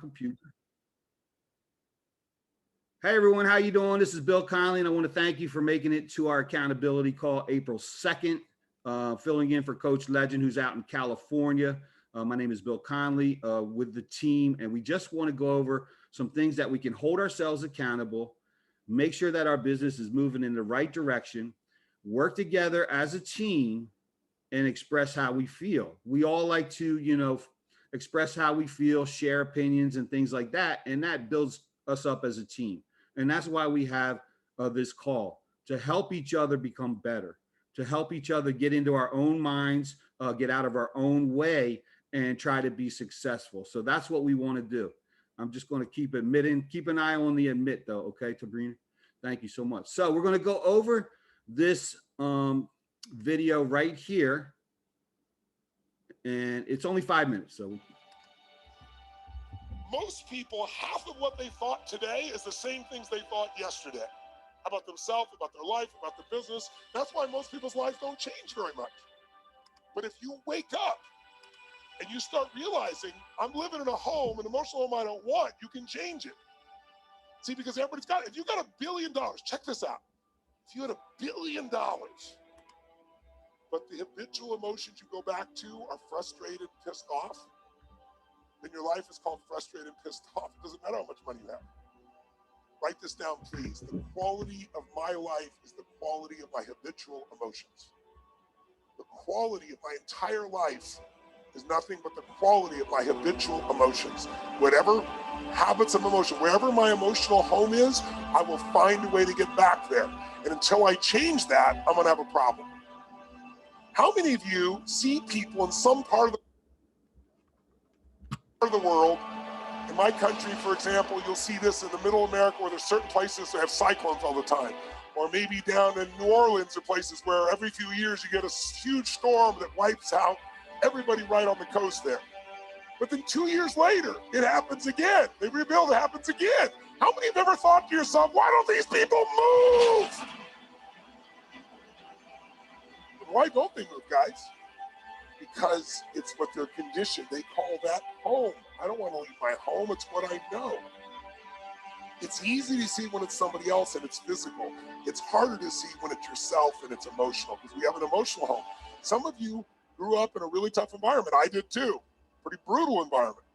computer. Hey everyone, how you doing? This is Bill Conley, and I want to thank you for making it to our accountability call April 2nd, filling in for Coach Legend, who's out in California. My name is Bill Conley with the team, and we just want to go over some things that we can hold ourselves accountable, make sure that our business is moving in the right direction, work together as a team, and express how we feel. We all like to, express how we feel, share opinions and things like that, and that builds us up as a team. And that's why we have this call, to help each other become better, to help each other get into our own minds, get out of our own way, and try to be successful. So that's what we want to do. I'm just going to keep an eye on the admit though. Okay, Sabrina, thank you so much. So we're going to go over this video right here, and it's only 5 minutes. So most people, half of what they thought today is the same things they thought yesterday about themselves, about their life, about their business. That's why most people's lives don't change very much. But if you wake up and you start realizing, I'm living in a home, an emotional home I don't want, you can change it. See, because everybody's got it. If you got $1 billion, check this out. If you had $1 billion, but the habitual emotions you go back to are frustrated, pissed off, then your life is called frustrated and pissed off. It doesn't matter how much money you have. Write this down, please. The quality of my life is the quality of my habitual emotions. The quality of my entire life is nothing but the quality of my habitual emotions. Whatever habits of emotion, wherever my emotional home is, I will find a way to get back there. And until I change that, I'm gonna have a problem. How many of you see people in some part of the world? In my country, for example, you'll see this in the middle of America where there's certain places that have cyclones all the time. Or maybe down in New Orleans are places where every few years you get a huge storm that wipes out everybody right on the coast there. But then 2 years later, it happens again. They rebuild, it happens again. How many have ever thought to yourself, why don't these people move? Why don't they move, guys? Because it's what they're conditioned. They call that home. I don't want to leave my home. It's what I know. It's easy to see when it's somebody else and it's physical. It's harder to see when it's yourself and it's emotional, because we have an emotional home. Some of you grew up in a really tough environment. I did too. Pretty brutal environment.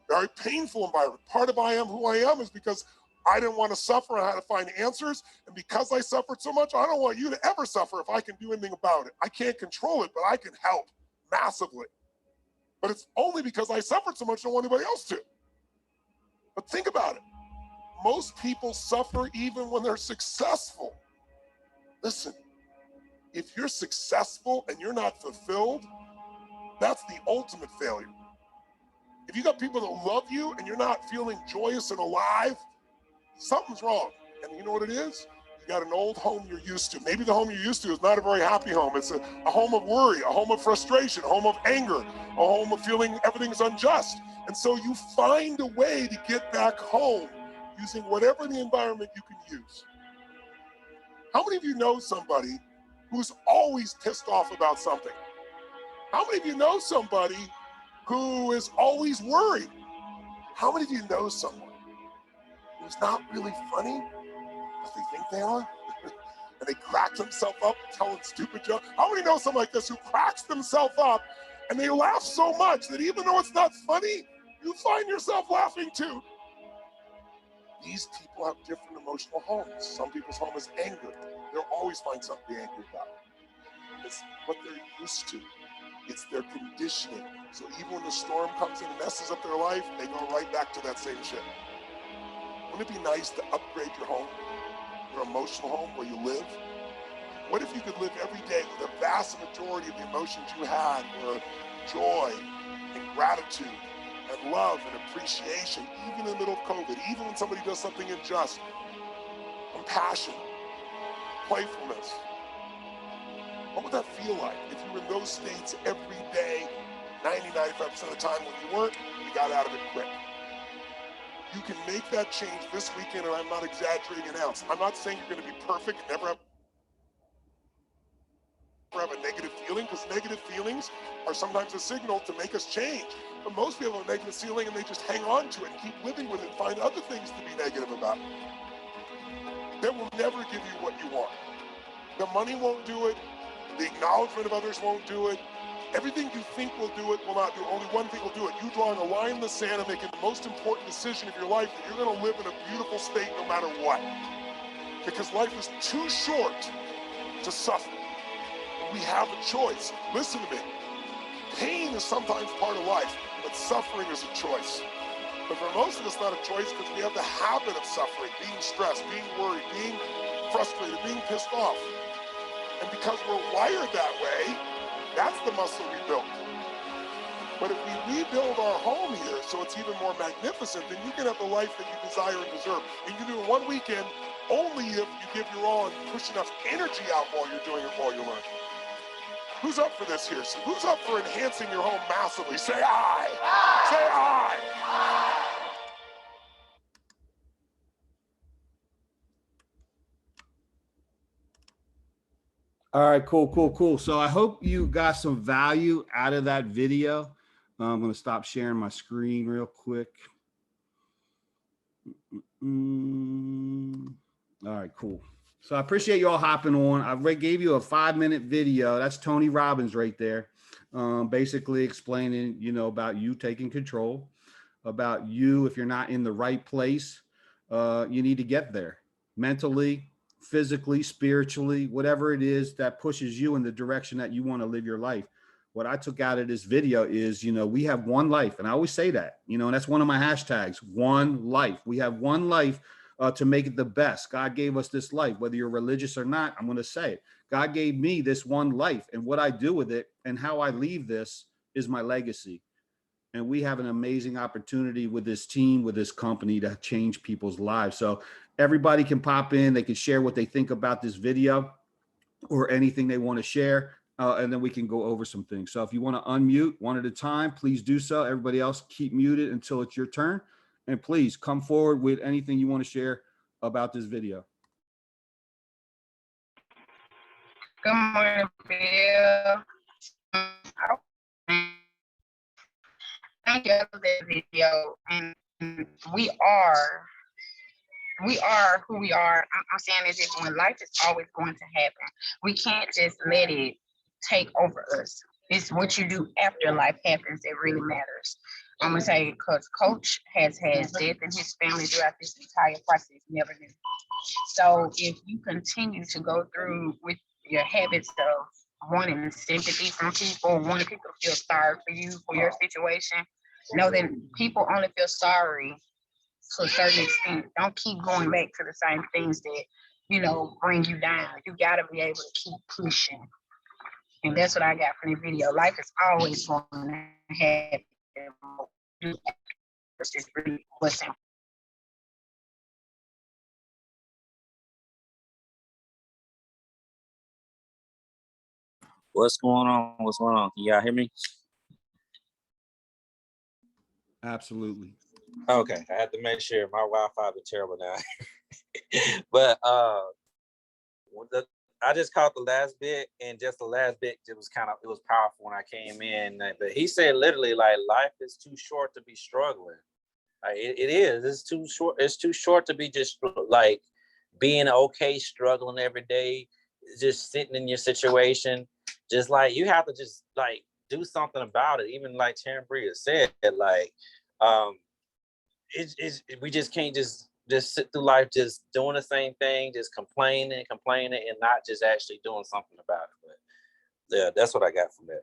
Very painful environment. Part of I am who I am is because I didn't want to suffer. I had to find answers. And because I suffered so much, I don't want you to ever suffer if I can do anything about it. I can't control it, but I can help massively. But it's only because I suffered so much, I don't want anybody else to. But think about it. Most people suffer even when they're successful. Listen, if you're successful and you're not fulfilled, that's the ultimate failure. If you got people that love you and you're not feeling joyous and alive, something's wrong. And you know what it is? You got an old home you're used to. Maybe the home you're used to is not a very happy home. It's a home of worry, a home of frustration, a home of anger, a home of feeling everything's unjust. And so you find a way to get back home using whatever the environment you can use. How many of you know somebody who's always pissed off about something? How many of you know somebody who is always worried? How many of you know someone who's not really funny, but they think they are? And they crack themselves up telling stupid jokes. How many know someone like this who cracks themselves up and they laugh so much that even though it's not funny, you find yourself laughing too? These people have different emotional homes. Some people's home is anger. They'll always find something to be angry about. It's what they're used to. It's their conditioning. So even when the storm comes in and messes up their life, they go right back to that same shit. Wouldn't it be nice to upgrade your home, your emotional home where you live? What if you could live every day with a vast majority of the emotions you had were joy and gratitude and love and appreciation, even in the middle of COVID, even when somebody does something unjust, compassion, playfulness? What would that feel like if you were in those states every day, 90-95% of the time? When you weren't, you got out of it quick. You can make that change this weekend, and I'm not exaggerating an ounce. I'm not saying you're going to be perfect and never have a negative feeling, because negative feelings are sometimes a signal to make us change. But most people have a negative feeling and they just hang on to it and keep living with it and find other things to be negative about. That will never give you what you want. The money won't do it. The acknowledgement of others won't do it. Everything you think will do it will not do it. Only one thing will do it. You drawing a line in the sand and making the most important decision of your life that you're going to live in a beautiful state no matter what. Because life is too short to suffer. We have a choice. Listen to me. Pain is sometimes part of life, but suffering is a choice. But for most of us, not a choice because we have the habit of suffering, being stressed, being worried, being frustrated, being pissed off. And because we're wired that way, that's the muscle we built. But if we rebuild our home here so it's even more magnificent, then you can have the life that you desire and deserve. And you can do it one weekend only if you give your all and push enough energy out while you're doing it, while you're learning. Who's up for this here? So who's up for enhancing your home massively? Say aye. Aye. Say aye. Aye. All right, cool. So I hope you got some value out of that video. I'm going to stop sharing my screen real quick. All right, cool. So I appreciate you all hopping on. I gave you a 5-minute video. That's Tony Robbins right there. Basically explaining, about you taking control, about you, if you're not in the right place, you need to get there mentally, physically, spiritually, whatever it is that pushes you in the direction that you want to live your life. What I took out of this video is, we have one life. And I always say that, and that's one of my hashtags, one life. We have one life to make it the best. God gave us this life, whether you're religious or not. I'm going to say it. God gave me this one life, and what I do with it and how I leave this is my legacy. And we have an amazing opportunity with this team, with this company to change people's lives. So everybody can pop in. They can share what they think about this video or anything they want to share. And then we can go over some things. So if you want to unmute one at a time, please do so. Everybody else keep muted until it's your turn. And please come forward with anything you want to share about this video. Good morning, Bill. Thank you for that video. And we are who we are. I'm saying is that when life is always going to happen, we can't just let it take over us. It's what you do after life happens that really matters. I'm gonna say because Coach has had death in his family throughout this entire process, never knew. So if you continue to go through with your habits of wanting sympathy from people, wanting people to feel sorry for you, for your situation, know that people only feel sorry to a certain extent. Don't keep going back to the same things that, bring you down. You gotta be able to keep pushing. And that's what I got from the video. Life is always going to happen. It's just really what's important. What's going on? What's going on? Can y'all hear me? Absolutely. Okay, I had to make sure my Wi-Fi is terrible now. But I just caught the last bit, and just the last bit, it was powerful when I came in. But he said literally, like, life is too short to be struggling. Like, it is. It's too short. It's too short to be just like being okay, struggling every day, just sitting in your situation. Just like you have to just like do something about it. Even like Taryn Bria said, like we just can't just sit through life just doing the same thing, just complaining and not just actually doing something about it. But yeah, that's what I got from that.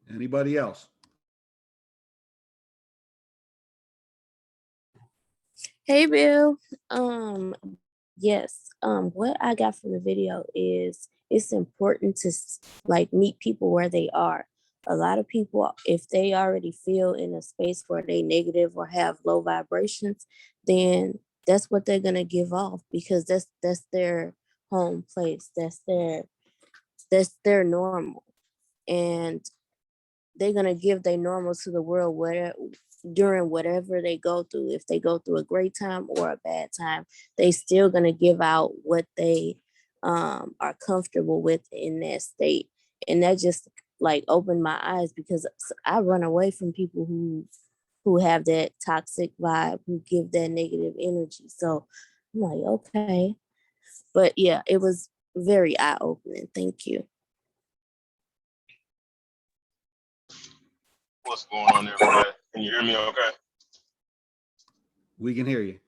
Anybody else? Hey, Bill. Yes. What I got from the video is it's important to like meet people where they are. A lot of people, if they already feel in a space where they negative or have low vibrations, then that's what they're gonna give off because that's their home place. That's their normal. and they're gonna give their normal to the world during whatever they go through. If they go through a great time or a bad time, they still gonna give out what they are comfortable with in that state. And that just like opened my eyes, because I run away from people who have that toxic vibe, who give that negative energy. So I'm like, okay. But yeah, it was very eye-opening. Thank you. What's going on, everybody? Can you hear me okay? We can hear you.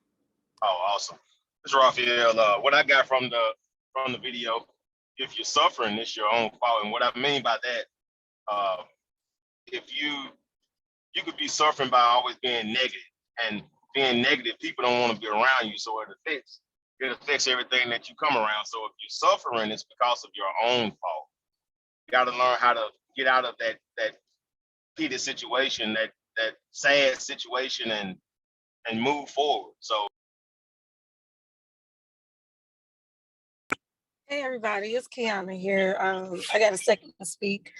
Oh, awesome. It's Raphael. What I got from the video, if you're suffering, it's your own fault. And what I mean by that, if you could be suffering by always being negative, and being negative, people don't want to be around you, so it affects everything that you come around. So if you're suffering, it's because of your own fault. You got to learn how to get out of that heated situation, that sad situation, and move forward. So Hey everybody, it's Kiana here. I got a second to speak.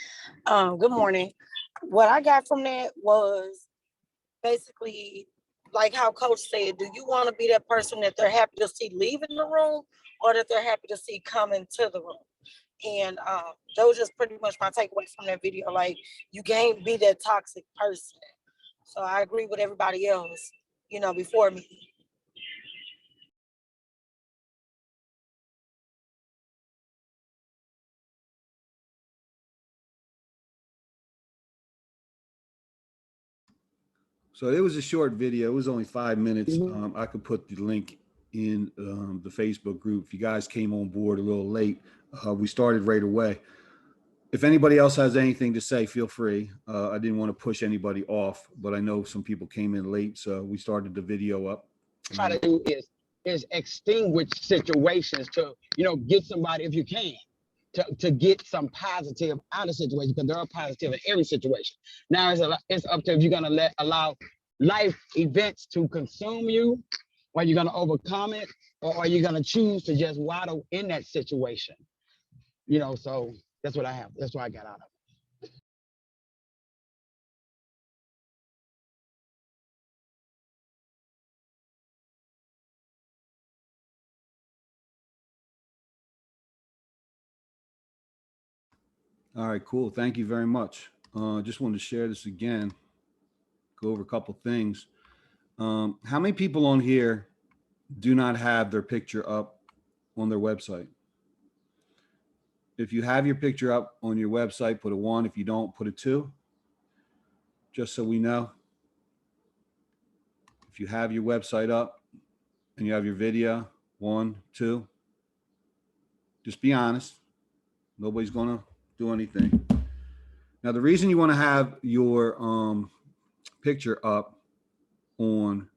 Good morning. What I got from that was basically like how Coach said, do you want to be that person that they're happy to see leaving the room, or that they're happy to see coming to the room? And that was just pretty much my takeaway from that video. Like, you can't be that toxic person. So I agree with everybody else, before me. So it was a short video. It was only 5 minutes. I could put the link in the Facebook group. If you guys came on board a little late, we started right away. If anybody else has anything to say, feel free. I didn't want to push anybody off, but I know some people came in late, so we started the video up. Try to do is extinguish situations to, get somebody, if you can, to get some positive out of situation, because there are positive in every situation. Now it's up to if you're gonna allow life events to consume you, or you're gonna overcome it, or are you gonna choose to just waddle in that situation? So that's what I have. That's what I got out of it. All right, cool. Thank you very much. Just wanted to share this again, go over a couple things. How many people on here do not have their picture up on their website? If you have your picture up on your website, put a 1. If you don't, put a 2, just so we know. If you have your website up and you have your video, 1, 2, just be honest. Nobody's going to do anything. Now, the reason you want to have your picture up on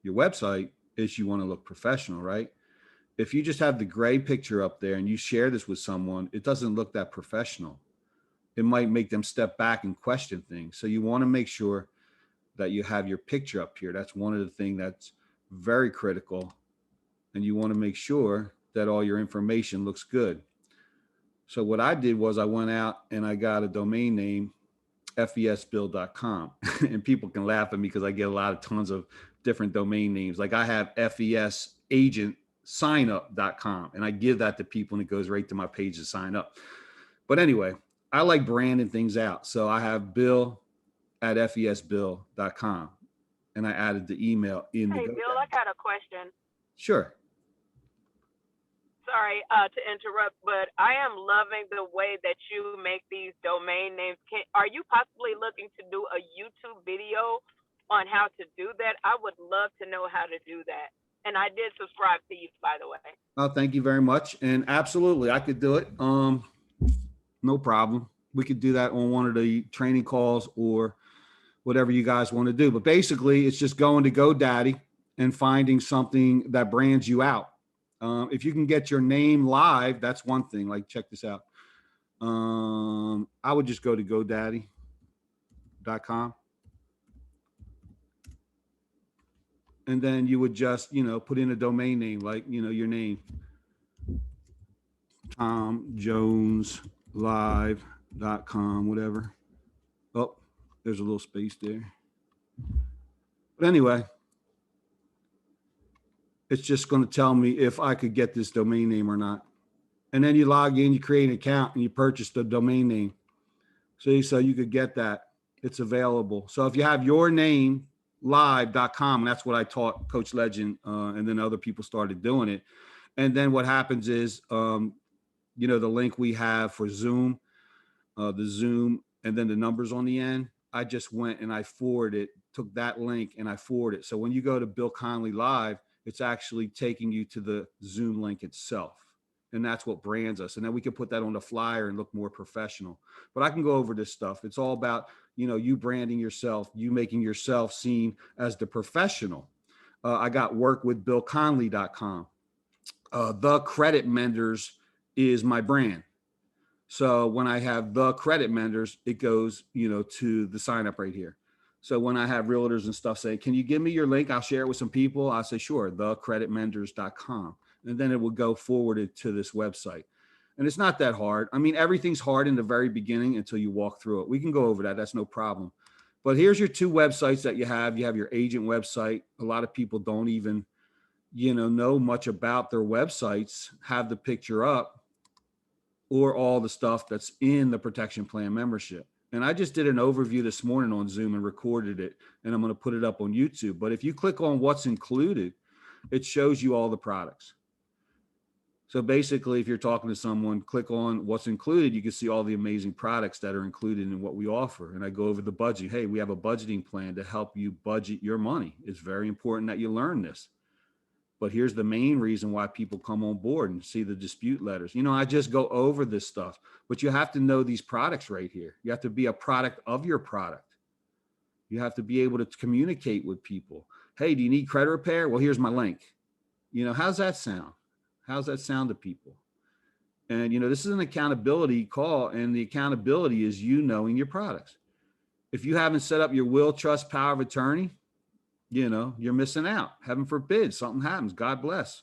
your website is you want to look professional, right? If you just have the gray picture up there and you share this with someone, it doesn't look that professional. It might make them step back and question things. So you want to make sure that you have your picture up here. That's one of the things that's very critical. And you want to make sure that all your information looks good. So what I did was I went out and I got a domain name, fesbill.com. And people can laugh at me because I get tons of different domain names. Like I have fesagentsignup.com, and I give that to people and it goes right to my page to sign up. But anyway, I like branding things out. So I have bill@fesbill.com, and I added the email in the. Hey, Bill, I got a question. Sure. Sorry to interrupt, but I am loving the way that you make these domain names. Are you possibly looking to do a YouTube video on how to do that? I would love to know how to do that. And I did subscribe to you, by the way. Oh, thank you very much. And absolutely, I could do it. No problem. We could do that on one of the training calls or whatever you guys want to do. But basically, it's just going to GoDaddy and finding something that brands you out. If you can get your name live, that's one thing. Like, check this out. I would just go to GoDaddy.com. And then you would just, put in a domain name, like, your name. Tom Jones Live .com, whatever. Oh, there's a little space there. But anyway, it's just going to tell me if I could get this domain name or not. And then you log in, you create an account, and you purchase the domain name. See, so you could get that. It's available. So if you have your name live.com, and that's what I taught Coach Legend, and then other people started doing it. And then what happens is, you know, the link we have for Zoom, the Zoom, and then the numbers on the end, I just went and I took that link and I forwarded it. So when you go to Bill Connelly Live, it's actually taking you to the Zoom link itself. And that's what brands us. And then we can put that on the flyer and look more professional. But I can go over this stuff. It's all about, you know, you branding yourself, you making yourself seen as the professional. I got work with BillConnelly.com. The Credit Menders is my brand. So when I have the Credit Menders, it goes, you know, to the sign up right here. So when I have realtors and stuff say, can you give me your link? I'll share it with some people. I'll say, sure, thecreditmenders.com. And then it will go forwarded to this website. And it's not that hard. I mean, everything's hard in the very beginning until you walk through it. We can go over that. That's no problem. But here's your two websites that you have. You have your agent website. A lot of people don't even, you know much about their websites, have the picture up, or all the stuff that's in the protection plan membership. And I just did an overview this morning on Zoom and recorded it, and I'm going to put it up on YouTube. But if you click on what's included, it shows you all the products. So basically, if you're talking to someone, click on what's included, you can see all the amazing products that are included in what we offer. And I go over the budget. Hey, we have a budgeting plan to help you budget your money. It's very important that you learn this. But here's the main reason why people come on board and see the dispute letters. You know, I just go over this stuff, but you have to know these products right here. You have to be a product of your product. You have to be able to communicate with people. Hey, do you need credit repair? Well, here's my link. You know, how's that sound? How's that sound to people? And, you know, this is an accountability call, and the accountability is you knowing your products. If you haven't set up your will, trust, power of attorney, you know, you're missing out. Heaven forbid something happens. God bless.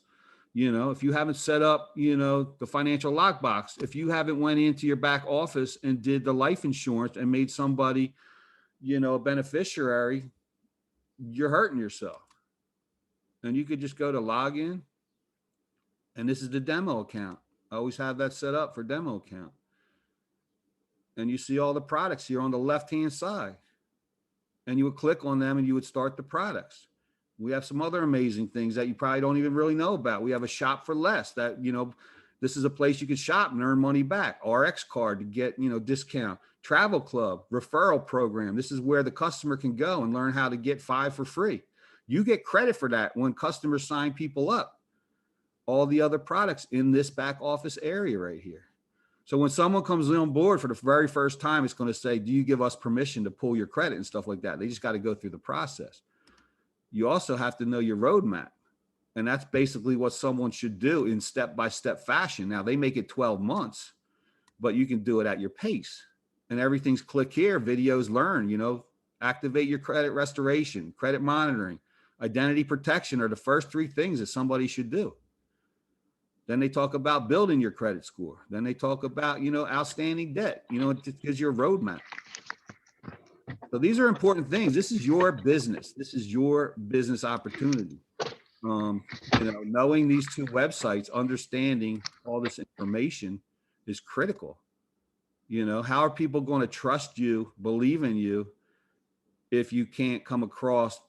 You know, if you haven't set up, you know, the financial lockbox, if you haven't went into your back office and did the life insurance and made somebody, you know, a beneficiary, you're hurting yourself. And you could just go to login. And this is the demo account. I always have that set up for demo account. And you see all the products here on the left-hand side. And you would click on them and you would start the products. We have some other amazing things that you probably don't even really know about. We have a shop for less that, you know, this is a place you can shop and earn money back. RX card to get, you know, discount. Travel club, referral program. This is where the customer can go and learn how to get 5 for free. You get credit for that when customers sign people up. All the other products in this back office area right here. So when someone comes on board for the very first time, it's going to say, do you give us permission to pull your credit and stuff like that? They just got to go through the process. You also have to know your roadmap. And that's basically what someone should do in step-by-step fashion. Now they make it 12 months, but you can do it at your pace. And everything's click here, videos, learn, you know, activate your credit restoration, credit monitoring, identity protection are the first 3 things that somebody should do. Then they talk about building your credit score. Then they talk about, you know, outstanding debt, you know, it gives your roadmap. So these are important things. This is your business. This is your business opportunity. You know, knowing these 2 websites, understanding all this information is critical. You know, how are people going to trust you, believe in you, if you can't come across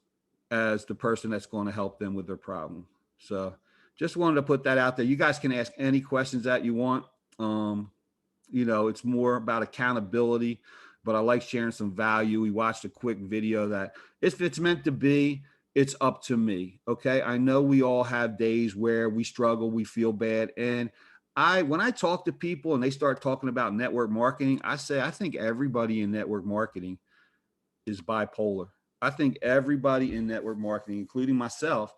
as the person that's going to help them with their problem? So just wanted to put that out there. You guys can ask any questions that you want. You know, it's more about accountability, but I like sharing some value. We watched a quick video that if it's meant to be, it's up to me. Okay. I know we all have days where we struggle, we feel bad. And when I talk to people and they start talking about network marketing, I say, I think everybody in network marketing is bipolar. I think everybody in network marketing, including myself,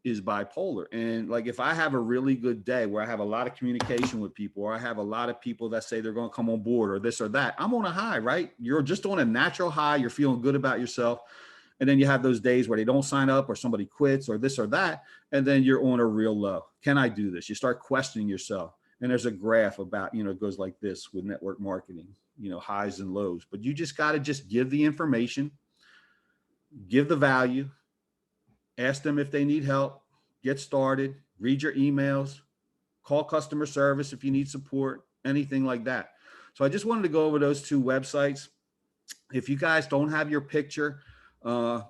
is bipolar. And like, if I have a really good day where I have a lot of communication with people, or I have a lot of people that say they're going to come on board or this or that, I'm on a high, right? You're just on a natural high. You're feeling good about yourself. And then you have those days where they don't sign up or somebody quits or this or that. And then you're on a real low. Can I do this? You start questioning yourself. And there's a graph about, it goes like this with network marketing, highs and lows. But you just got to just give the information, give the value, ask them if they need help, get started, read your emails, call customer service if you need support, anything like that. So I just wanted to go over those 2 websites. If you guys don't have your picture on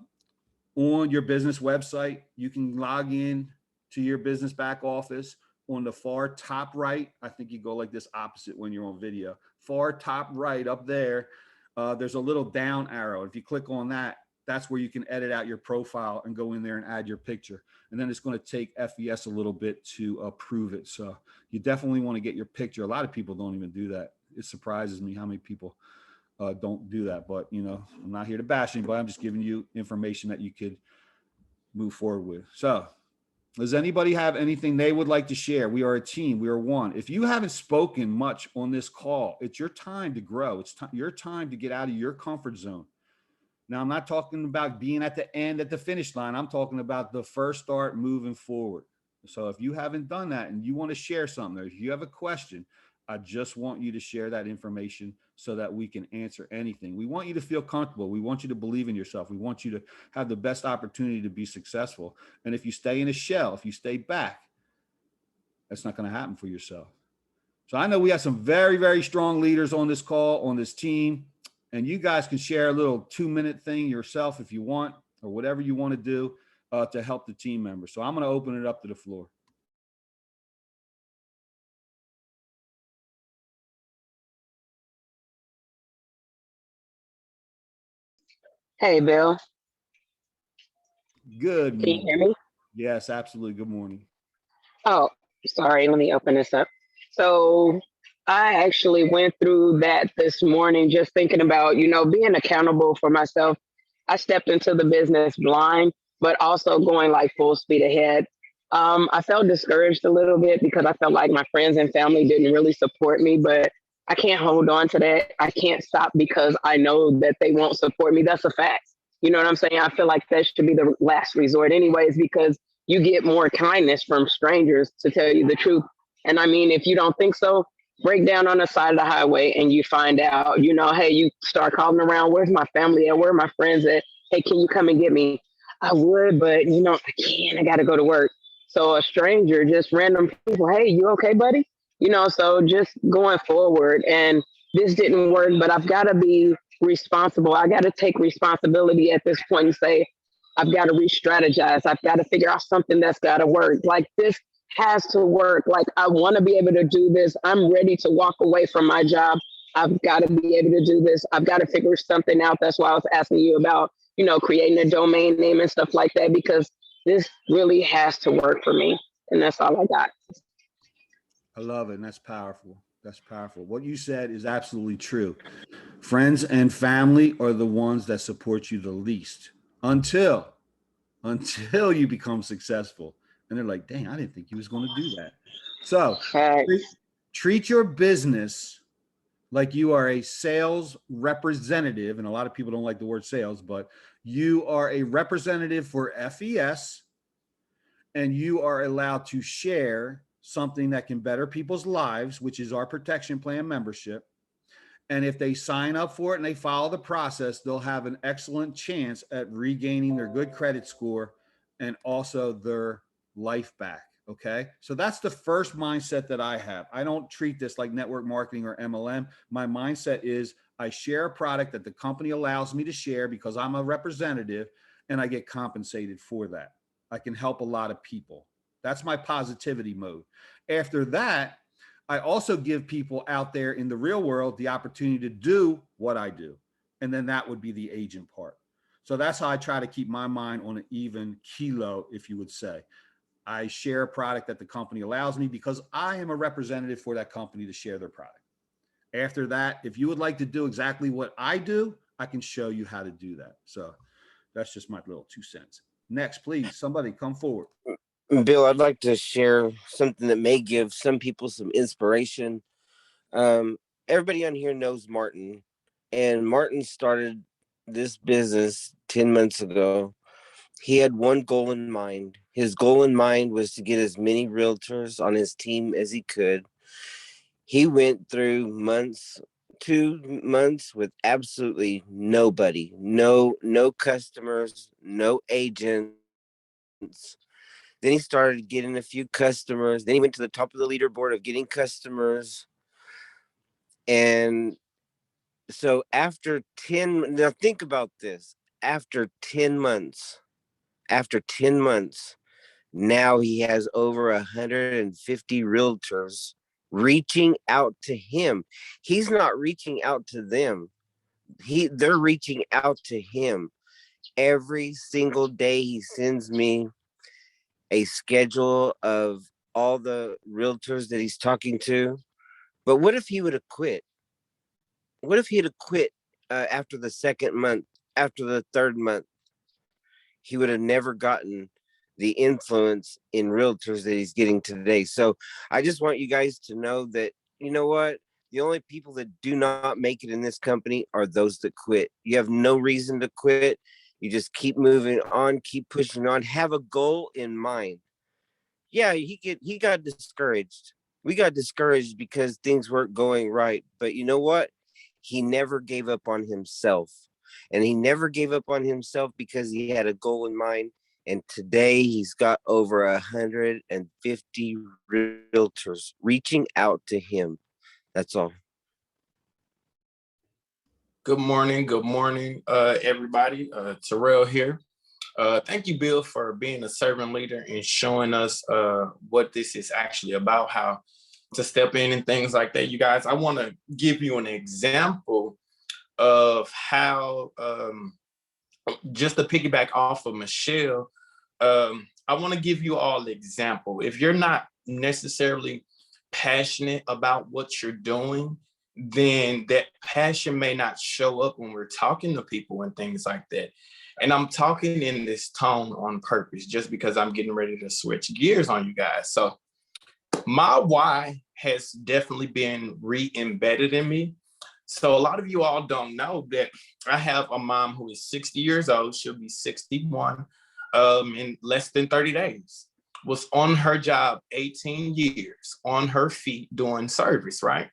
your business website, you can log in to your business back office. On the far top right, I think you go like this opposite when you're on video. Far top right up there, there's a little down arrow. If you click on that, that's where you can edit out your profile and go in there and add your picture. And then it's going to take FES a little bit to approve it. So you definitely want to get your picture. A lot of people don't even do that. It surprises me how many people don't do that. But, I'm not here to bash anybody. I'm just giving you information that you could move forward with. So does anybody have anything they would like to share? We are a team. We are one. If you haven't spoken much on this call, it's your time to grow. It's your time to get out of your comfort zone. Now, I'm not talking about being at the end, at the finish line. I'm talking about the first start moving forward. So if you haven't done that and you want to share something, or if you have a question, I just want you to share that information so that we can answer anything. We want you to feel comfortable. We want you to believe in yourself. We want you to have the best opportunity to be successful. And if you stay in a shell, if you stay back, that's not going to happen for yourself. So I know we have some very, very strong leaders on this call, on this team, and you guys can share a little 2-minute thing yourself if you want, or whatever you want to do to help the team members. So I'm going to open it up to the floor. Hey, Bill. Good Can you morning. hear me? Yes, absolutely. Good morning. Oh, sorry. Let me open this up. So I actually went through that this morning, just thinking about, being accountable for myself. I stepped into the business blind, but also going like full speed ahead. I felt discouraged a little bit because I felt like my friends and family didn't really support me, but I can't hold on to that. I can't stop because I know that they won't support me. That's a fact. You know what I'm saying? I feel like that should be the last resort anyways, because you get more kindness from strangers, to tell you the truth. And I mean, if you don't think so, break down on the side of the highway and you find out, hey, you start calling around, where's my family at? Where are my friends at? Hey, can you come and get me? I would, but I can't, I got to go to work. So a stranger, just random people, hey, you okay, buddy? So just going forward. And this didn't work, but I've got to be responsible. I got to take responsibility at this point and say, I've got to re-strategize. I've got to figure out something that's got to work. Like, this has to work. Like, I want to be able to do this. I'm ready to walk away from my job. I've got to be able to do this. I've got to figure something out. That's why I was asking you about, creating a domain name and stuff like that, because this really has to work for me. And that's all I got. I love it. And that's powerful. That's powerful. What you said is absolutely true. Friends and family are the ones that support you the least until you become successful. And they're like, dang, I didn't think he was going to do that. So treat your business like you are a sales representative. And a lot of people don't like the word sales, but you are a representative for FES, and you are allowed to share something that can better people's lives, which is our protection plan membership. And if they sign up for it and they follow the process, they'll have an excellent chance at regaining their good credit score and also their life back. Okay. So that's the first mindset that I have. I don't treat this like network marketing or MLM. My mindset is I share a product that the company allows me to share because I'm a representative, and I get compensated for that. I can help a lot of people. That's my positivity mode. After that, I also give people out there in the real world the opportunity to do what I do. And then that would be the agent part. So that's how I try to keep my mind on an even kilo, if you would say. I share a product that the company allows me because I am a representative for that company to share their product. After that, if you would like to do exactly what I do, I can show you how to do that. So that's just my little 2 cents. Next, please, somebody come forward. Bill, I'd like to share something that may give some people some inspiration. Everybody on here knows Martin, and Martin started this business 10 months ago. He had one goal in mind. His goal in mind was to get as many realtors on his team as he could. He went through 2 months with absolutely nobody, no customers, no agents. Then he started getting a few customers. Then he went to the top of the leaderboard of getting customers. And so now think about this. After 10 months, now he has over 150 realtors reaching out to him. He's not reaching out to them. They're reaching out to him. Every single day he sends me a schedule of all the realtors that he's talking to. But what if he would have quit? What if he'd have quit after the second month, after the third month? He would have never gotten the influence in realtors that he's getting today. So I just want you guys to know that, you know what? The only people that do not make it in this company are those that quit. You have no reason to quit. You just keep moving on, keep pushing on, have a goal in mind. Yeah, he got discouraged. We got discouraged because things weren't going right. But you know what? He never gave up on himself. And he never gave up on himself because he had a goal in mind. And today he's got over 150 realtors reaching out to him. That's all. Good morning, everybody. Terrell here. Thank you, Bill, for being a servant leader and showing us what this is actually about, how to step in and things like that. You guys, I want to give you an example of how, just to piggyback off of Michelle, I want to give you all an example. If you're not necessarily passionate about what you're doing, then that passion may not show up when we're talking to people and things like that. And I'm talking in this tone on purpose, just because I'm getting ready to switch gears on you guys. So my why has definitely been re-embedded in me. So a lot of you all don't know that I have a mom who is 60 years old. She'll be 61 in less than 30 days. Was on her job 18 years, on her feet doing service, right?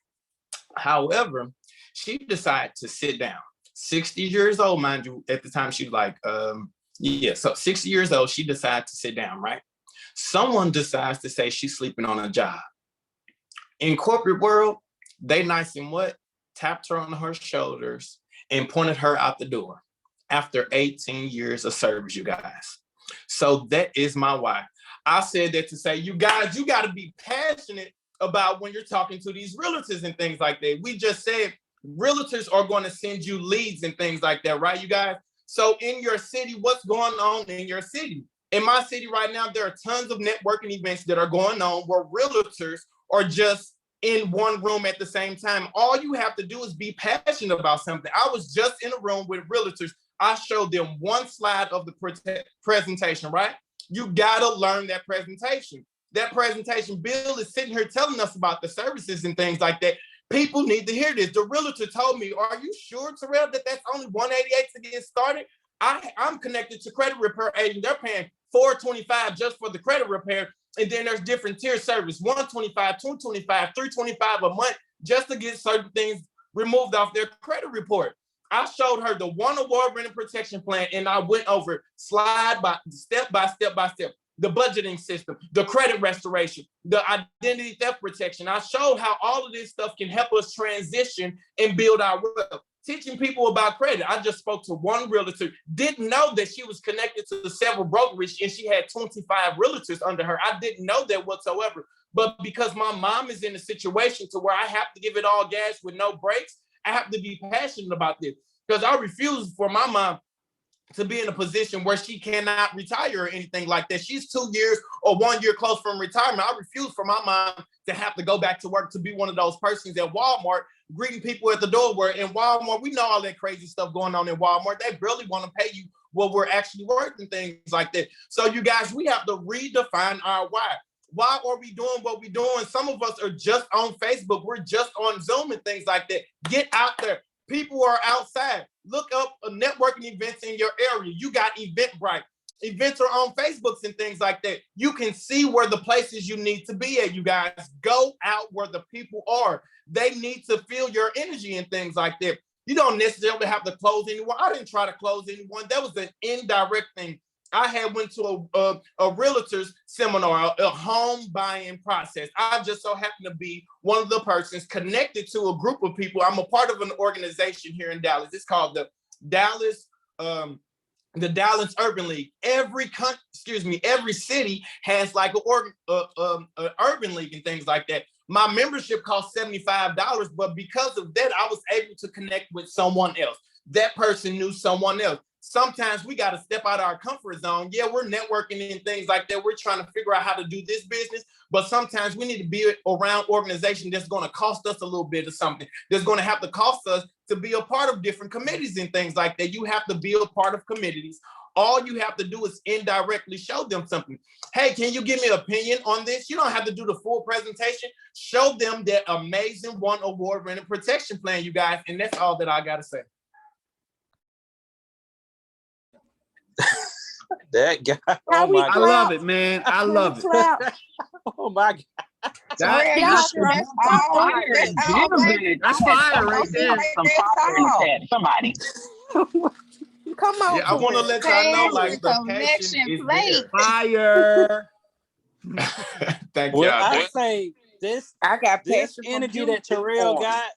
However, she decided to sit down. 60 years old, mind you, at the time she was like, so 60 years old, she decided to sit down, right? Someone decides to say she's sleeping on a job. In corporate world, they nice and what? Tapped her on her shoulders and pointed her out the door after 18 years of service, you guys. So that is my why. I said that to say, you guys, you got to be passionate about when you're talking to these realtors and things like that. We just said realtors are going to send you leads and things like that, right, you guys? So in your city, what's going on in your city? In my city right now, there are tons of networking events that are going on where realtors are just in one room at the same time. All you have to do is be passionate about something. I was just in a room with realtors. I showed them one slide of the presentation, right? You gotta learn that presentation. That presentation, Bill is sitting here telling us about the services and things like that. People need to hear this. The realtor told me, are you sure, Terrell, that that's only $188 to get started? I'm connected to credit repair agent. They're paying $425 just for the credit repair. And then there's different tier service, $125, $225, $325 a month just to get certain things removed off their credit report. I showed her the one award-winning protection plan, and I went over slide by step by step by step, the budgeting system, the credit restoration, the identity theft protection. I showed how all of this stuff can help us transition and build our wealth. Teaching people about credit. I just spoke to one realtor, didn't know that she was connected to several brokerages and she had 25 realtors under her. I didn't know that whatsoever. But because my mom is in a situation to where I have to give it all gas with no brakes, I have to be passionate about this, because I refuse for my mom to be in a position where she cannot retire or anything like that. She's 2 years or 1 year close from retirement. I refuse for my mom to have to go back to work, to be one of those persons at Walmart greeting people at the door, where in Walmart, we know all that crazy stuff going on in Walmart. They barely want to pay you what we're actually worth and things like that. So you guys, we have to redefine our why. Why are we doing what we're doing? Some of us are just on Facebook. We're just on Zoom and things like that. Get out there. People are outside. Look up networking events in your area. You got Eventbrite. events are on Facebooks and things like that. You can see where the places you need to be at, you guys. Go out where the people are. They need to feel your energy and things like that. You don't necessarily have to close anyone. I didn't try to close anyone. That was an indirect thing. I had went to a realtor's seminar, a home buying process. I just so happened to be one of the persons connected to a group of people. I'm a part of an organization here in Dallas. It's called the Dallas Urban League. Every city has like an urban league and things like that. My membership cost $75, but because of that, I was able to connect with someone else. That person knew someone else. Sometimes we got to step out of our comfort zone. Yeah, we're networking and things like that. We're trying to figure out how to do this business, but sometimes we need to be around organization that's going to cost us a little bit of something. That's going to have to cost us to be a part of different committees and things like that. You have to be a part of committees. All you have to do is indirectly show them something. Hey, can you give me an opinion on this? You don't have to do the full presentation. Show them that amazing one award-winning protection plan, you guys. And that's all that I got to say. That guy. Now Oh we my I God. love it, man. I love it. clap. Oh my God. That- That's all. That's all, baby. That's fire right there. Some fire in the chat. Somebody. Come on, Yeah, I want to Terrell. let y'all know, like, the Connection passion is plate. Fire. there. Thank Well, y'all. I say this I got this passion from energy you that Terrell too. got.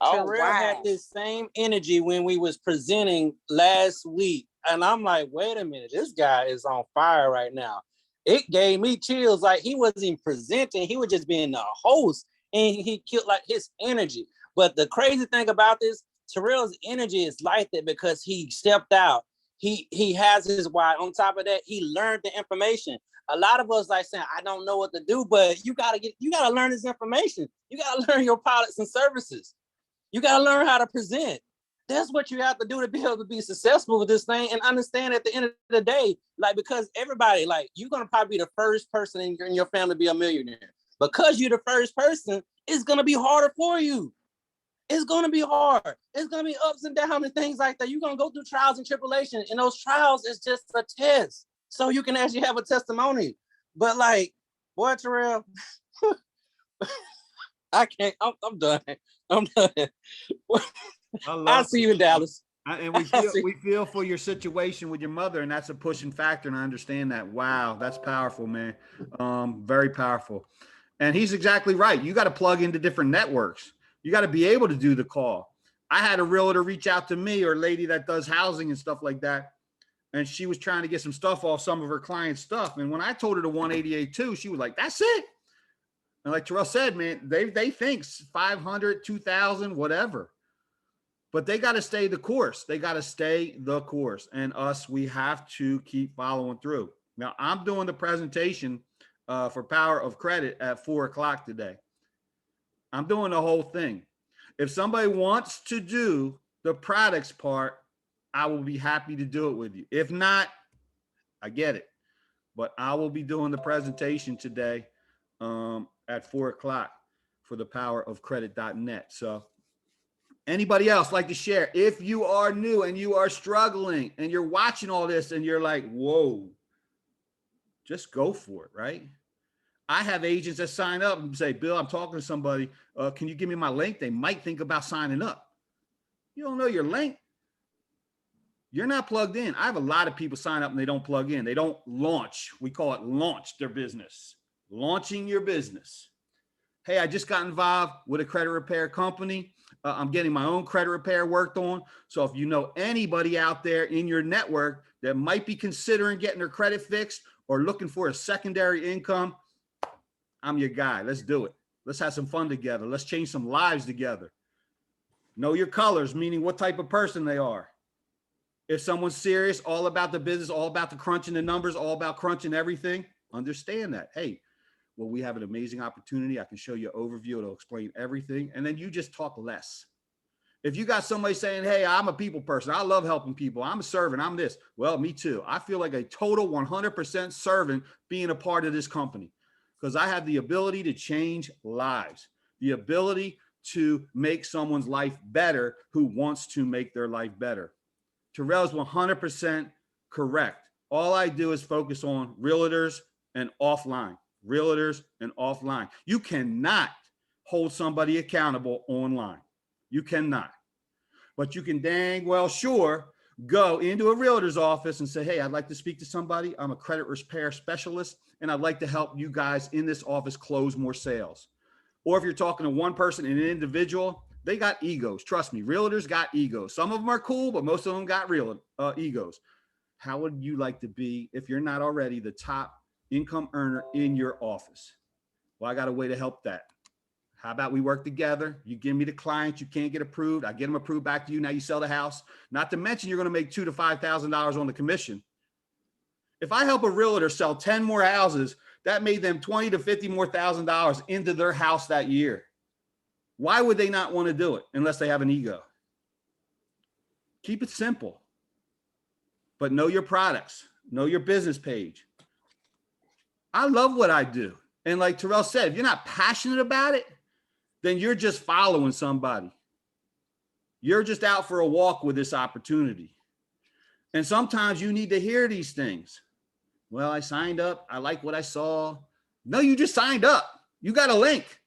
Oh, Terrell had wow. this same energy when we was presenting last week. And I'm like, wait a minute, this guy is on fire right now. It gave me chills. Like, he wasn't even presenting, he was just being the host, and he killed like his energy. But the crazy thing about this, Terrell's energy is like that because he stepped out. He has his why. On top of that, he learned the information. A lot of us like saying, I don't know what to do, but you gotta learn this information. You gotta learn your products and services. You gotta learn how to present. That's what you have to do to be able to be successful with this thing, and understand at the end of the day, like, because everybody, like, you're gonna probably be the first person in your family to be a millionaire. Because you're the first person, it's gonna be harder for you. It's gonna be hard. It's gonna be ups and downs and things like that. You're gonna go through trials and tribulations, and those trials is just a test, so you can actually have a testimony. But like, boy, Terrell, I can't. I'm done. I'm done. I'll see you in Dallas. And we feel for your situation with your mother, and that's a pushing factor, and I understand that. Wow, that's powerful, man. Very powerful. And he's exactly right. You got to plug into different networks. You got to be able to do the call. I had a realtor reach out to me, or a lady that does housing and stuff like that, and she was trying to get some stuff off some of her clients' stuff. And when I told her the 188.2, she was like, "That's it." And like Terrell said, man, they think 500, 2,000, whatever. But they got to stay the course. They got to stay the course. And us, we have to keep following through. Now, I'm doing the presentation for Power of Credit at 4 o'clock today. I'm doing the whole thing. If somebody wants to do the products part, I will be happy to do it with you. If not, I get it. But I will be doing the presentation today at 4 o'clock for the powerofcredit.net. So anybody else like to share? If you are new and you are struggling and you're watching all this and you're like, whoa, just go for it, right? I have agents that sign up and say, Bill, I'm talking to somebody. Can you give me my link? They might think about signing up. You don't know your link. You're not plugged in. I have a lot of people sign up and they don't plug in. They don't launch. We call it launch their business. Launching your business. Hey, I just got involved with a credit repair company. I'm getting my own credit repair worked on. So if you know anybody out there in your network that might be considering getting their credit fixed or looking for a secondary income, I'm your guy. Let's do it. Let's have some fun together. Let's change some lives together. Know your colors, meaning what type of person they are. If someone's serious, all about the business, all about the crunching the numbers, all about crunching everything, understand that. Hey, well, we have an amazing opportunity. I can show you an overview. It'll explain everything. And then you just talk less. If you got somebody saying, hey, I'm a people person. I love helping people. I'm a servant. I'm this. Well, me too. I feel like a total 100% servant being a part of this company because I have the ability to change lives, the ability to make someone's life better who wants to make their life better. Terrell's 100% correct. All I do is focus on realtors and offline, realtors and offline. You cannot hold somebody accountable online. You cannot. But you can dang well sure go into a realtor's office and say, hey, I'd like to speak to somebody. I'm a credit repair specialist, and I'd like to help you guys in this office close more sales. Or if you're talking to one person, an individual, they got egos. Trust me, realtors got egos. Some of them are cool, but most of them got real egos. How would you like to be if you're not already the top income earner in your office? Well, I got a way to help that. How about we work together? You give me the clients you can't get approved. I get them approved back to you. Now you sell the house. Not to mention you're going to make $2,000 to $5,000 on the commission. If I help a realtor sell 10 more houses, that made them $20,000 to $50,000 more into their house that year. Why would they not want to do it unless they have an ego? Keep it simple, but know your products, know your business page. I love what I do. And like Terrell said, if you're not passionate about it, then you're just following somebody. You're just out for a walk with this opportunity. And sometimes you need to hear these things. Well, I signed up. I like what I saw. No, you just signed up. You got a link.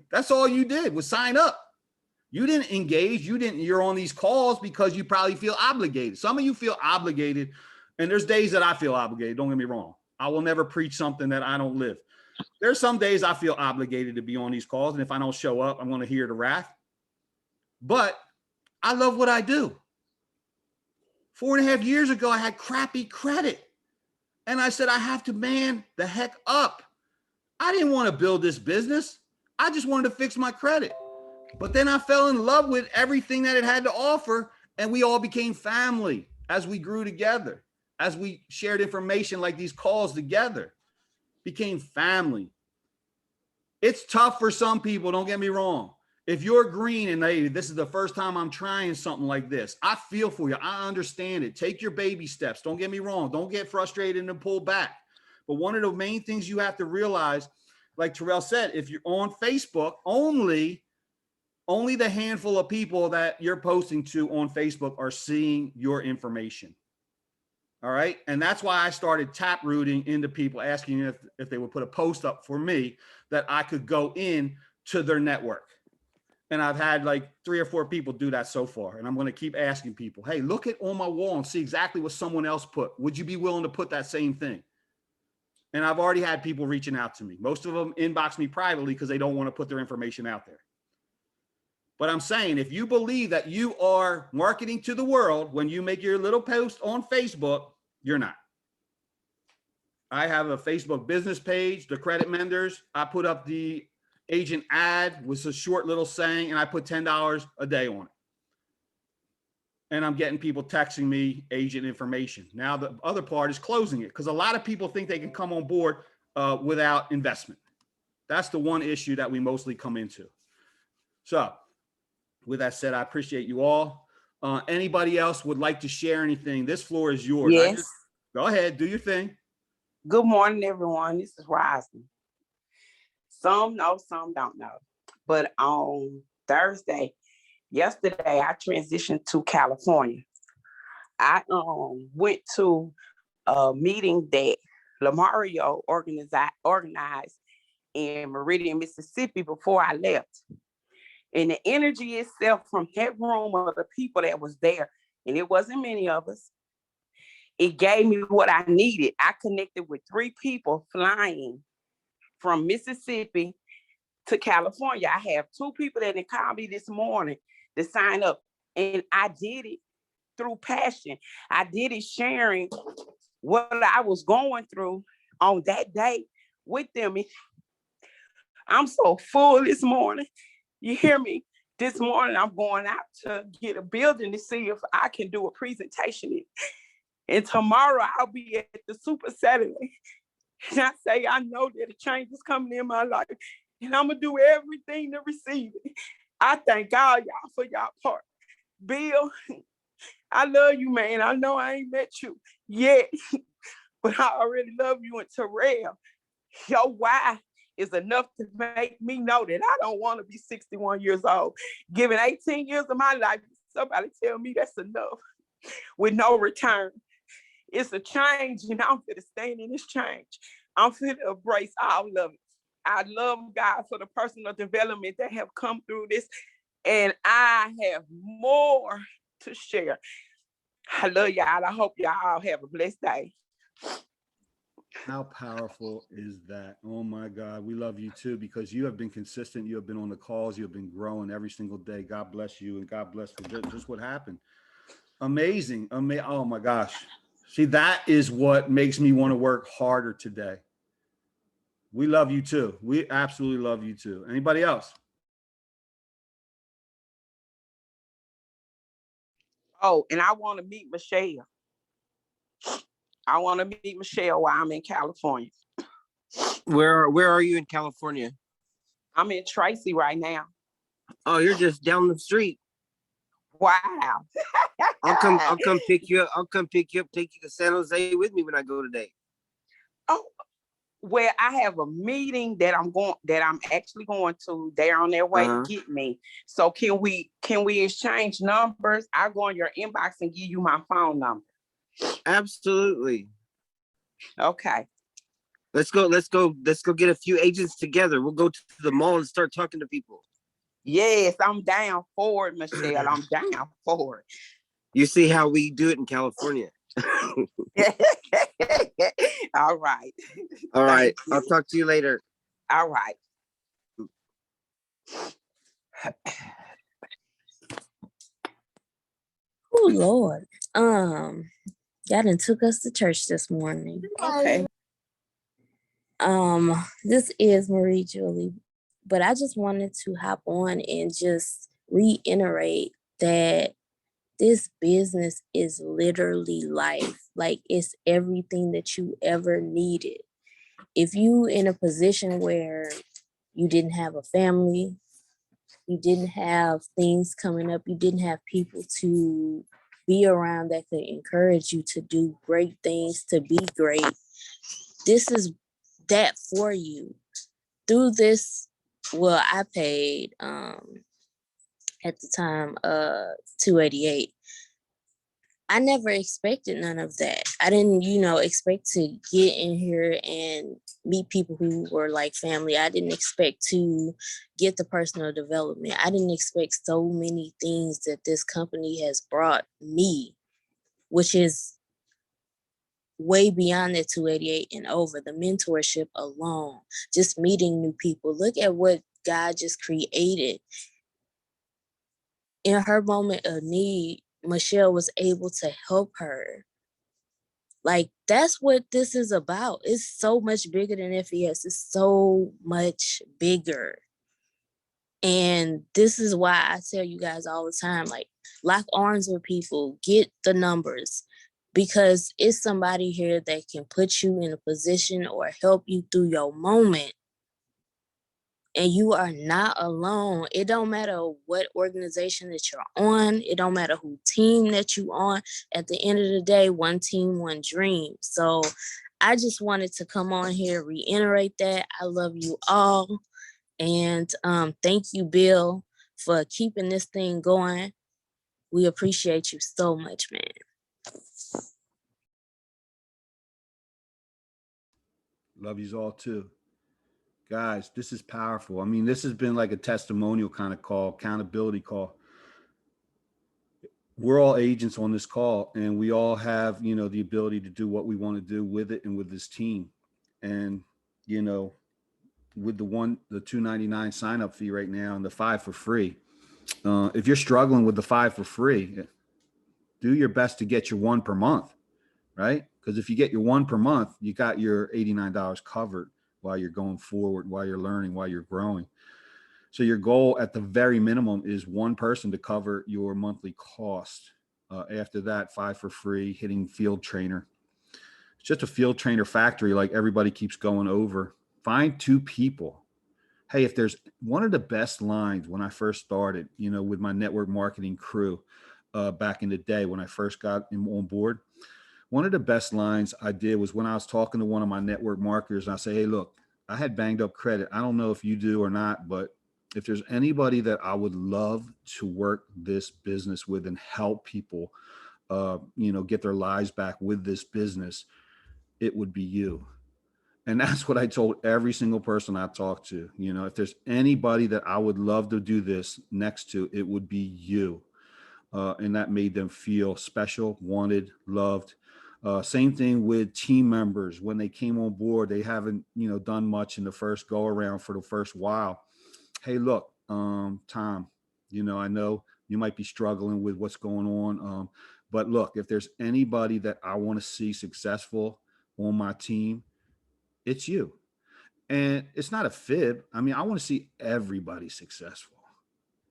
That's all you did was sign up. You didn't engage. You're on these calls because you probably feel obligated. Some of you feel obligated. And there's days that I feel obligated. Don't get me wrong. I will never preach something that I don't live. There's some days I feel obligated to be on these calls. And if I don't show up, I'm going to hear the wrath. But I love what I do. 4.5 years ago, I had crappy credit. And I said, I have to man the heck up. I didn't want to build this business. I just wanted to fix my credit. But then I fell in love with everything that it had to offer. And we all became family as we grew together, as we shared information like these calls together. Became family. It's tough for some people, don't get me wrong. If you're green and hey, this is the first time I'm trying something like this, I feel for you. I understand it. Take your baby steps. Don't get me wrong. Don't get frustrated and pull back. But one of the main things you have to realize, like Terrell said, if you're on Facebook, only the handful of people that you're posting to on Facebook are seeing your information. All right. And that's why I started tap rooting into people, asking if they would put a post up for me that I could go in to their network. And I've had like 3 or 4 people do that so far. And I'm going to keep asking people, hey, look at on my wall and see exactly what someone else put. Would you be willing to put that same thing? And I've already had people reaching out to me. Most of them inbox me privately because they don't want to put their information out there. But I'm saying, if you believe that you are marketing to the world when you make your little post on Facebook, you're not. I have a Facebook business page, the Credit Menders. I put up the agent ad with a short little saying, and I put $10 a day on it. And I'm getting people texting me agent information. Now the other part is closing it, because a lot of people think they can come on board without investment. That's the one issue that we mostly come into. So with that said, I appreciate you all. Anybody else would like to share anything? This floor is yours. Yes. Go ahead, do your thing. Good morning, everyone. This is Roslyn. Some know, some don't know. But on yesterday, I transitioned to California. I went to a meeting that Lamario organized in Meridian, Mississippi before I left. And the energy itself from that room of the people that was there, and it wasn't many of us, it gave me what I needed. I connected with 3 people flying from Mississippi to California. I have 2 people that called me this morning to sign up. And I did it through passion. I did it sharing what I was going through on that day with them. I'm so full this morning. You hear me? This morning, I'm going out to get a building to see if I can do a presentation. And tomorrow, I'll be at the Super Saturday. And I say, I know that a change is coming in my life. And I'm going to do everything to receive it. I thank God, y'all, for y'all part. Bill, I love you, man. I know I ain't met you yet, but I already love you. And Terrell, your why is enough to make me know that I don't want to be 61 years old. Given 18 years of my life, somebody tell me that's enough with no return. It's a change, and I'm finna stand in this change. I'm finna embrace all of it. I love God for the personal development that have come through this, and I have more to share. I love y'all. I hope y'all all have a blessed day. How powerful is that? Oh my God, we love you too, because you have been consistent. You have been on the calls. You have been growing every single day. God bless you, and God bless for just what happened. Amazing. Oh my gosh. See, that is what makes me want to work harder today. We love you too. We absolutely love you too. Anybody else? Oh, and I want to meet Michelle. I want to meet Michelle while I'm in California. Where are you in California? I'm in Tracy right now. Oh, you're just down the street. Wow. I'll come pick you up. I'll come pick you up, take you to San Jose with me when I go today. Oh, well, I have a meeting that I'm actually going to. They're on their way to get me. So can we exchange numbers? I'll go in your inbox and give you my phone number. Absolutely. Okay. Let's go get a few agents together. We'll go to the mall and start talking to people. Yes, I'm down for it, Michelle. I'm down for it. You see how we do it in California. All right. All right. I'll talk to you later. All right. Oh Lord. Y'all done took us to church this morning. Okay. This is Marie Julie, but I just wanted to hop on and just reiterate that this business is literally life. Like, it's everything that you ever needed. If you in a position where you didn't have a family, you didn't have things coming up, you didn't have people to be around that could encourage you to do great things, to be great, this is that for you. Through this, well, I paid at the time $288. I never expected none of that. I didn't, expect to get in here and meet people who were like family. I didn't expect to get the personal development. I didn't expect so many things that this company has brought me, which is way beyond that 288 and over. The mentorship alone, just meeting new people. Look at what God just created. In her moment of need, Michelle was able to help her. Like, that's what this is about. It's so much bigger than FES. It's so much bigger. And this is why I tell you guys all the time, like, lock arms with people, get the numbers, because it's somebody here that can put you in a position or help you through your moment. And you are not alone. It don't matter what organization that you're on. It don't matter who team that you on. At the end of the day, one team, one dream. So I just wanted to come on here, reiterate that. I love you all. And thank you, Bill, for keeping this thing going. We appreciate you so much, man. Love yous all too. Guys, this is powerful. I mean, this has been like a testimonial kind of call, accountability call. We're all agents on this call, and we all have, the ability to do what we want to do with it and with this team. And, with the $299 sign up fee right now and the 5 for free, if you're struggling with the 5 for free, do your best to get your 1 per month, right? Because if you get your 1 per month, you got your $89 covered while you're going forward, while you're learning, while you're growing. So your goal at the very minimum is 1 person to cover your monthly cost. After that, 5 for free, hitting field trainer. It's just a field trainer factory, like everybody keeps going over. Find 2 people. Hey, if there's one of the best lines when I first started, with my network marketing crew back in the day when I first got on board, one of the best lines I did was when I was talking to one of my network marketers, and I say, hey, look, I had banged up credit. I don't know if you do or not, but if there's anybody that I would love to work this business with and help people get their lives back with this business, it would be you. And that's what I told every single person I talked to. If there's anybody that I would love to do this next to, it would be you. And that made them feel special, wanted, loved. Same thing with team members. When they came on board, they haven't, done much in the first go around for the first while. Hey, look, Tom, I know you might be struggling with what's going on. But look, if there's anybody that I want to see successful on my team, it's you. And it's not a fib. I mean, I want to see everybody successful.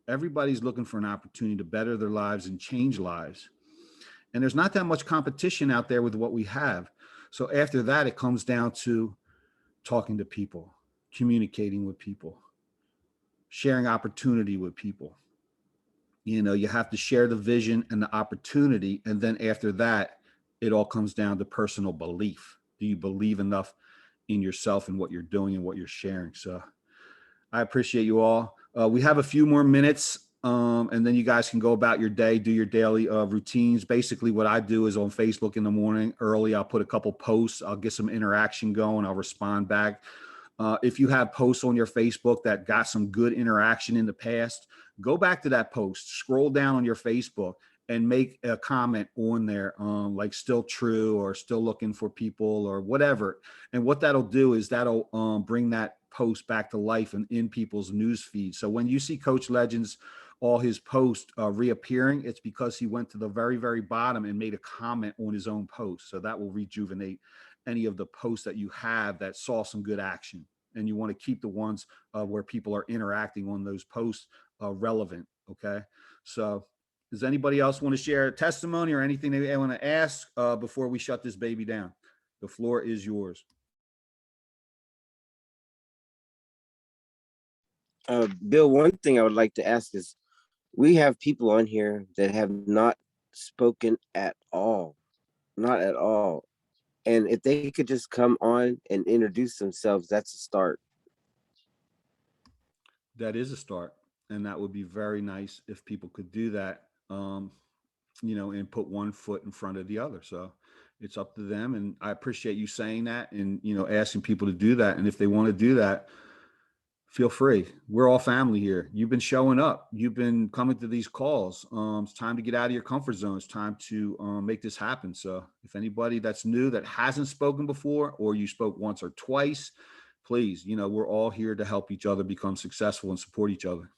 Everybody's looking for an opportunity to better their lives and change lives. And there's not that much competition out there with what we have. So after that, it comes down to talking to people, communicating with people, sharing opportunity with people. You have to share the vision and the opportunity. And then after that, it all comes down to personal belief. Do you believe enough in yourself and what you're doing and what you're sharing? So I appreciate you all. We have a few more minutes, and then you guys can go about your day, do your daily routines. Basically, what I do is on Facebook in the morning early, I'll put a couple posts. I'll get some interaction going. I'll respond back. If you have posts on your Facebook that got some good interaction in the past, go back to that post, scroll down on your Facebook and make a comment on there, like still true or still looking for people or whatever. And what that'll do is that'll bring that post back to life and in people's news feed. So when you see Coach Legends, all his posts reappearing, it's because he went to the very, very bottom and made a comment on his own post. So that will rejuvenate any of the posts that you have that saw some good action. And you want to keep the ones where people are interacting on those posts relevant. Okay. So does anybody else want to share a testimony or anything they want to ask before we shut this baby down? The floor is yours. Bill, one thing I would like to ask is, we have people on here that have not spoken at all, not at all. And if they could just come on and introduce themselves, that's a start. That is a start. And that would be very nice if people could do that, and put one foot in front of the other. So it's up to them. And I appreciate you saying that and, asking people to do that. And if they want to do that, feel free. We're all family here. You've been showing up. You've been coming to these calls. It's time to get out of your comfort zone. It's time to make this happen. So if anybody that's new that hasn't spoken before, or you spoke once or twice, please, we're all here to help each other become successful and support each other.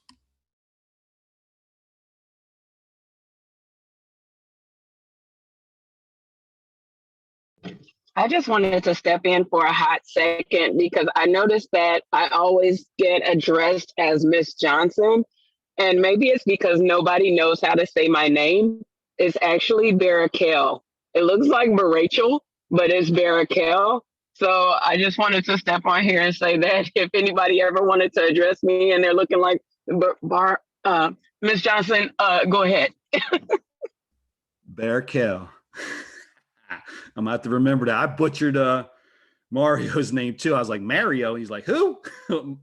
I just wanted to step in for a hot second because I noticed that I always get addressed as Miss Johnson. And maybe it's because nobody knows how to say my name. It's actually Barakel. It looks like Barachel, but it's Barakel. So I just wanted to step on here and say that if anybody ever wanted to address me and they're looking like Miss Johnson, go ahead. Barakel. I'm gonna have to remember that. I butchered Mario's name too. I was like, Mario. He's like, who?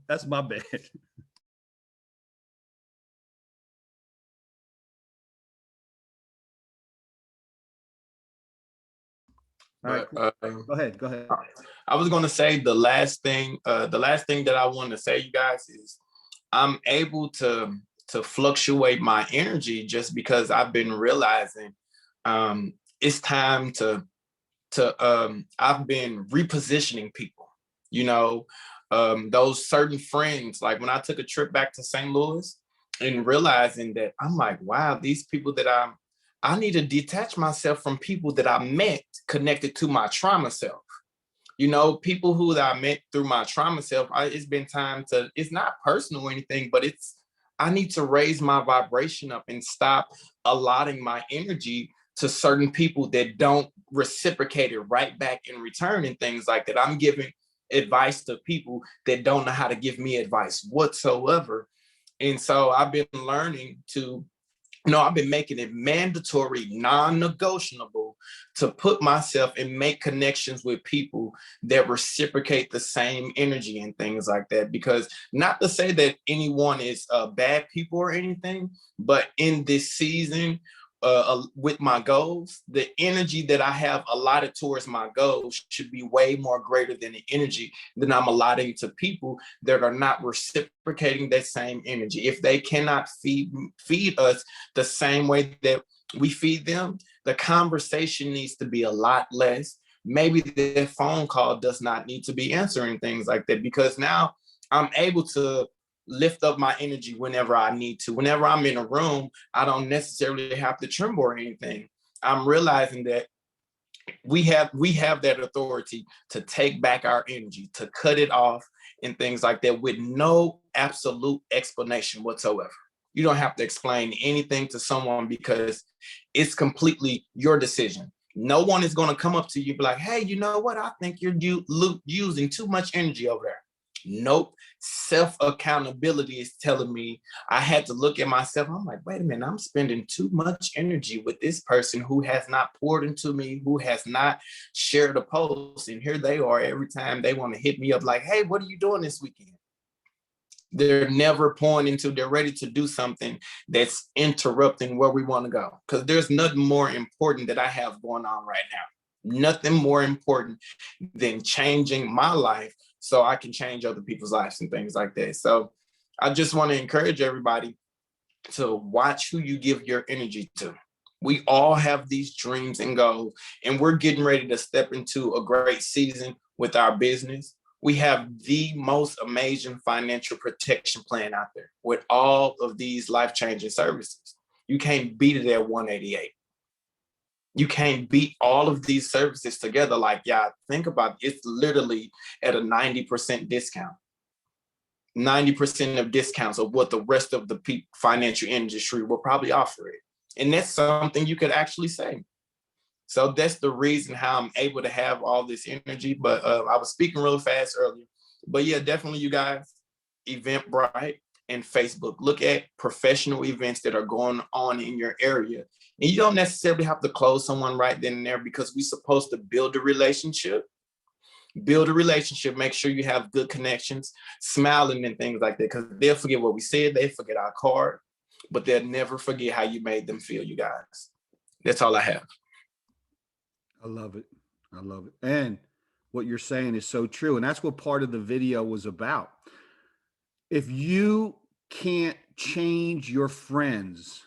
That's my bad. All right, go ahead. I was going to say the last thing that I want to say, you guys, is I'm able to fluctuate my energy just because I've been realizing it's time to I've been repositioning people, those certain friends. Like when I took a trip back to St. Louis and realizing that I'm like, wow, these people that I need to detach myself from people that I met connected to my trauma self. People who that I met through my trauma self, it's been time to, it's not personal or anything, but I need to raise my vibration up and stop allotting my energy to certain people that don't reciprocate it right back in return and things like that. I'm giving advice to people that don't know how to give me advice whatsoever. And so I've been learning to, I've been making it mandatory, non-negotiable to put myself and make connections with people that reciprocate the same energy and things like that. Because not to say that anyone is bad people or anything, but in this season, with my goals, the energy that I have allotted towards my goals should be way more greater than the energy that I'm allotting to people that are not reciprocating that same energy. If they cannot feed us the same way that we feed them, the conversation needs to be a lot less. Maybe the phone call does not need to be answering things like that, because now I'm able to lift up my energy whenever I need to. Whenever I'm in a room, I don't necessarily have to tremble or anything. I'm realizing that we have that authority to take back our energy, to cut it off and things like that with no absolute explanation whatsoever. You don't have to explain anything to someone because it's completely your decision. No one is going to come up to you and be like, hey, you know what? I think you're using too much energy over there. Nope. Self-accountability is telling me I had to look at myself. I'm like, wait a minute, I'm spending too much energy with this person who has not poured into me, who has not shared a post. And here they are every time they want to hit me up like, hey, what are you doing this weekend? They're never pouring into, they're ready to do something that's interrupting where we want to go. Because there's nothing more important that I have going on right now. Nothing more important than changing my life so I can change other people's lives and things like that. So I just want to encourage everybody to watch who you give your energy to. We all have these dreams and goals, and we're getting ready to step into a great season with our business. We have the most amazing financial protection plan out there with all of these life-changing services. You can't beat it at 188. You can't beat all of these services together. Like, yeah, think about it. It's literally at a 90% discount. 90% of discounts of what the rest of the financial industry will probably offer it. And that's something you could actually say. So that's the reason how I'm able to have all this energy. But I was speaking real fast earlier. But yeah, definitely you guys, Eventbrite and Facebook, look at professional events that are going on in your area. And you don't necessarily have to close someone right then and there, because we're supposed to build a relationship. Build a relationship, make sure you have good connections, smiling and things like that, because they'll forget what we said, they forget our card, but they'll never forget how you made them feel, you guys. That's all I have. I love it. I love it. And what you're saying is so true. And that's what part of the video was about. If you can't change your friends,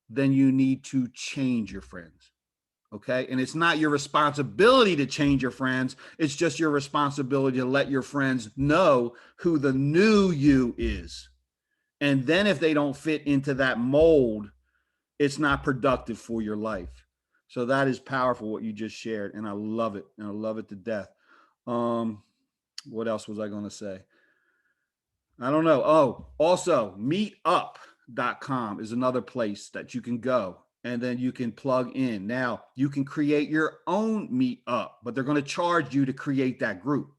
then you need to change your friends. Okay. And it's not your responsibility to change your friends. It's just your responsibility to let your friends know who the new you is. And then if they don't fit into that mold, it's not productive for your life. So that is powerful, what you just shared. And I love it. And I love it to death. What else was I going to say? I don't know. Oh, also meetup.com is another place that you can go. And then you can plug in. Now you can create your own meetup, but they're going to charge you to create that group.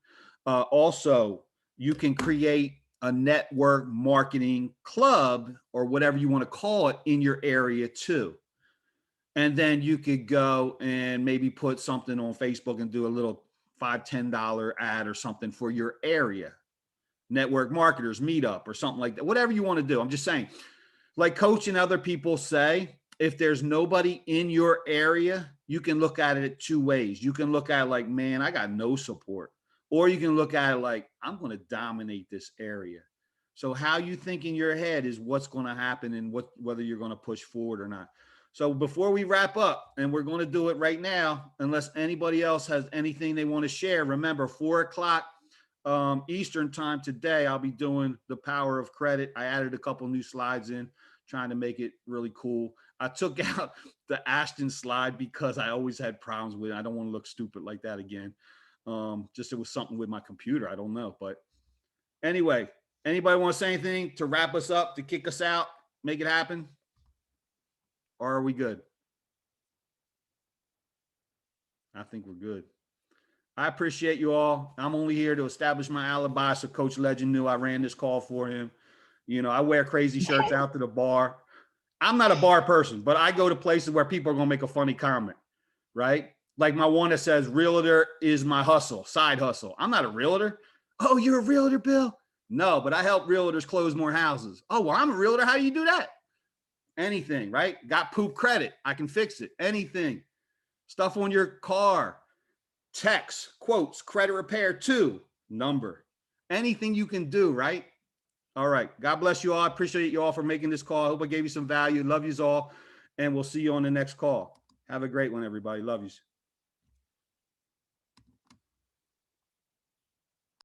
Also, you can create a network marketing club or whatever you want to call it in your area too. And then you could go and maybe put something on Facebook and do a little $5, $10 ad or something for your area. Network marketers meetup or something like that. Whatever you want to do. I'm just saying, like Coach and other people say, if there's nobody in your area, you can look at it two ways. You can look at it like, man, I got no support. Or you can look at it like, I'm going to dominate this area. So how you think in your head is what's going to happen and whether you're going to push forward or not. So before we wrap up, and we're going to do it right now, unless anybody else has anything they want to share, remember 4 o'clock Eastern time today, I'll be doing the power of credit. I added a couple new slides in, trying to make it really cool. I took out the Ashton slide because I always had problems with it. I don't want to look stupid like that again. Just it was something with my computer. I don't know. But anyway, anybody want to say anything to wrap us up, to kick us out, make it happen? Or are we good? I think we're good. I appreciate you all. I'm only here to establish my alibi so Coach Legend knew I ran this call for him. You know, I wear crazy shirts out to the bar. I'm not a bar person, but I go to places where people are going to make a funny comment, right? Like my one that says, realtor is my hustle, side hustle. I'm not a realtor. Oh, you're a realtor, Bill? No, but I help realtors close more houses. Oh, well, I'm a realtor. How do you do that? anything, right? Got poop credit, I can fix it, anything. Stuff on your car, text, quotes, credit repair to number, anything you can do, right? All right, God bless you all. I appreciate you all for making this call. I hope I gave you some value. Love yous all, and we'll see you on the next call. Have a great one, everybody. Love yous.